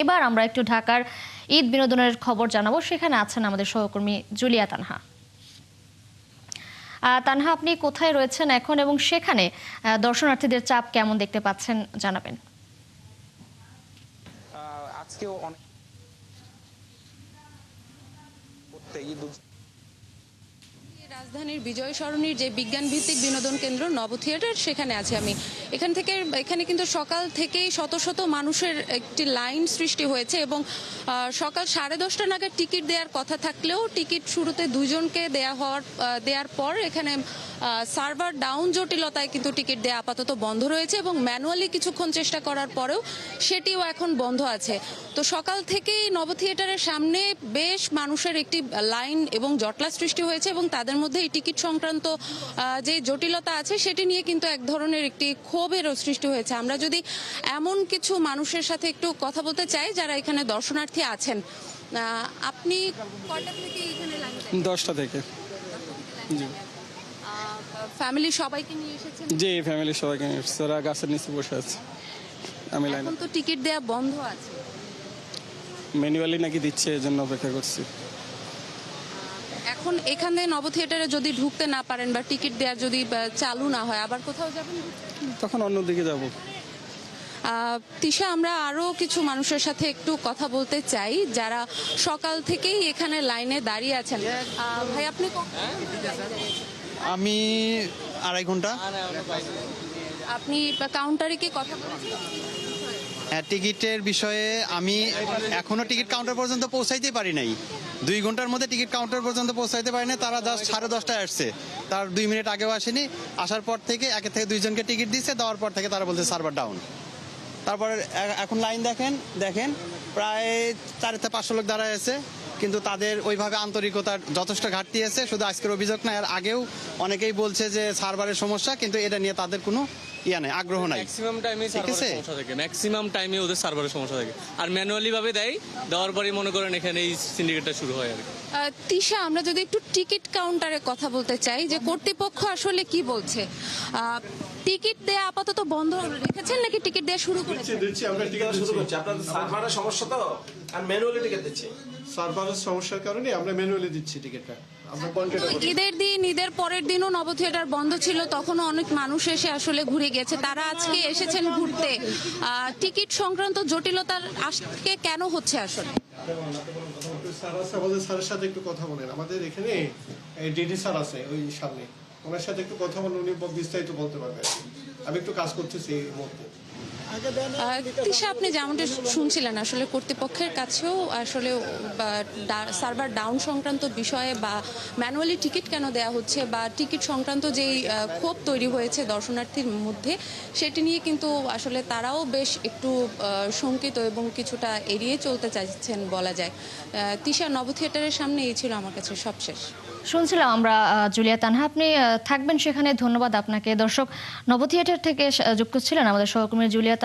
এবার আমরা একটু ঢাকার ঈদ বিনোদনের খবর জানাবো। সেখানে আছেন আমাদের সহকর্মী জুলিয়া তানহা। তানহা, আপনি কোথায় রয়েছেন এখন এবং সেখানে দর্শনার্থীদের চাপ কেমন দেখতে পাচ্ছেন জানাবেন। আজকেও অনেক রাজধানীর বিজয় সরণির যে বিজ্ঞান ভিত্তিক বিনোদন কেন্দ্র নব থিয়েটার, সেখানে আছি আমি। এখানে কিন্তু সকাল থেকেই শত শত মানুষের একটি লাইন সৃষ্টি হয়েছে এবং সকাল 10:30 নাগাদ টিকিট দেওয়ার কথা থাকলেও টিকিট শুরুতে 2 জনকে দেওয়ার পর এখানে সার্ভার ডাউন জটিলতায় কিন্তু টিকিট দেওয়া আপাতত বন্ধ রয়েছে এবং ম্যানুয়ালি কিছুক্ষণ চেষ্টা করার পরেও সেটিও এখন বন্ধ আছে। তো সকাল থেকেই নব থিয়েটারের সামনে বেশ মানুষের একটি লাইন এবং জটলা সৃষ্টি হয়েছে এবং তাদের মধ্যে এই টিকিট সংক্রান্ত যে জটিলতা আছে সেটি নিয়ে কিন্তু এক ধরনের একটি ক্ষোভেরও সৃষ্টি হয়েছে। আমরা যদি এমন কিছু মানুষের সাথে একটু কথা বলতে চাই যারা এখানে দর্শনার্থী আছেন। আপনি কয়টা থেকে এখানে লাইন? 10টা থেকে। জি, ফ্যামিলি সবাইকে নিয়ে এসেছেন? জি, ফ্যামিলি সবাইকে নিয়ে এসেছি। ওরা গাছের নিচে বসে আছে। আমি লাইন, এখন তো টিকিট দেয়া বন্ধ আছে। ম্যানুয়ালি নাকি দিচ্ছে, এই জন্য অপেক্ষা করছি। এখন এখানে নব থিয়েটারে যদি ঢুকতে না পারেন বা টিকিট দেওয়ার যদি চালু না হয়, আবার কোথাও যাবেন? তখন অন্যদিকে যাব। তিশা, আমরা আরো কিছু মানুষের সাথে একটু কথা বলতে চাই যারা সকাল থেকেই এখানে লাইনে দাঁড়িয়ে আছেন। ভাই, আপনি আমি 2.5 ঘন্টা। আপনি কাউন্টারে কি কথা বলেছেন? হ্যাঁ, টিকিটের বিষয়ে আমি এখনো টিকিট কাউন্টার পর্যন্ত পৌঁছাইতে পারি নাই। 2 ঘন্টার মধ্যে টিকিট কাউন্টার পর্যন্ত পৌঁছাইতে পারি না। তারা জাস্ট 10:30টায় আসছে, তার 2 মিনিট আগেও আসেনি। আসার পর থেকে 1 থেকে 2 জনকে টিকিট দিচ্ছে, দেওয়ার পর থেকে তারা বলছে সার্ভার ডাউন। তারপরে এখন লাইন দেখেন প্রায় 4 থেকে 500 লোক দাঁড়ায় আছে, কিন্তু তাদের ওইভাবে আন্তরিকতার যথেষ্ট ঘাটতি আছে। শুধু আজকের অভিযোগ না, এর আগেও অনেকেই বলছে যে সার্ভারের সমস্যা, কিন্তু এটা নিয়ে তাদের কোনো নেই, আগ্রহ নাই। ম্যাক্সিমাম টাইমে সার্ভারের সমস্যা থাকে, ম্যাক্সিমাম টাইমে ওদের সার্ভারের সমস্যা থাকে। আর ম্যানুয়ালি ভাবে দেওয়ার পরেই মনে করেন এখানে এই সিন্ডিকেটটা শুরু হয় আর কি। তিশা, আমরা যদি একটু টিকিট কাউন্টারে কথা বলতে চাই যে কর্তৃপক্ষ আসলে কি বলছে। টিকিট দেয়া আপাতত বন্ধ রেখেছেন নাকি টিকিট দেয়া শুরু করেছেন? দিচ্ছি, আমরা টিকিট শুরু করছি। আপনাদের সার্ভারের সমস্যা তো, আর ম্যানুয়ালি টিকিট দিচ্ছি। সার্ভারের সমস্যার কারণে আমরা ম্যানুয়ালি দিচ্ছি টিকিটটা। ঈদের পরের দিনও নব থিয়েটার বন্ধ ছিল, তখনও অনেক মানুষ এসে আসলে ঘুরে গেছে। তারা আজকে এসেছেন ঘুরতে। টিকিট সংক্রান্ত জটিলতা আজকে কেন হচ্ছে আসলে? আমাদের স্যারের সাথে একটু কথা বলেন। আমাদের এখানে ডিডি স্যার আছে ওই সামনে, ওনার সাথে একটু কথা বলেন, উনি বিস্তারিত বলতে পারবেন। আমি একটু কাজ করতেছি এই মুহূর্তে। তিশা, আপনি যেমনটা শুনছিলেন, আসলে কর্তৃপক্ষের কাছেও আসলে সার্ভার ডাউন সংক্রান্ত বিষয়ে বা ম্যানুয়ালি টিকিট কেন দেয়া হচ্ছে বা টিকিট সংক্রান্ত যেই ক্ষোভ তৈরি হয়েছে দর্শনার্থীর মধ্যে, সেটি নিয়ে কিন্তু আসলে তারাও বেশ একটু শঙ্কিত এবং কিছুটা এড়িয়ে চলতে চাইছেন বলা যায়। তিশা, নব থিয়েটারের সামনে এই ছিল আমার কাছে সবশেষ। শুনছিলাম আমরা জুলিয়া তানহা, আপনি থাকবেন সেখানে। ধন্যবাদ আপনাকে। দর্শক, নব থিয়েটার থেকে যুক্ত ছিলেন আমাদের সহকর্মী জুলিয়া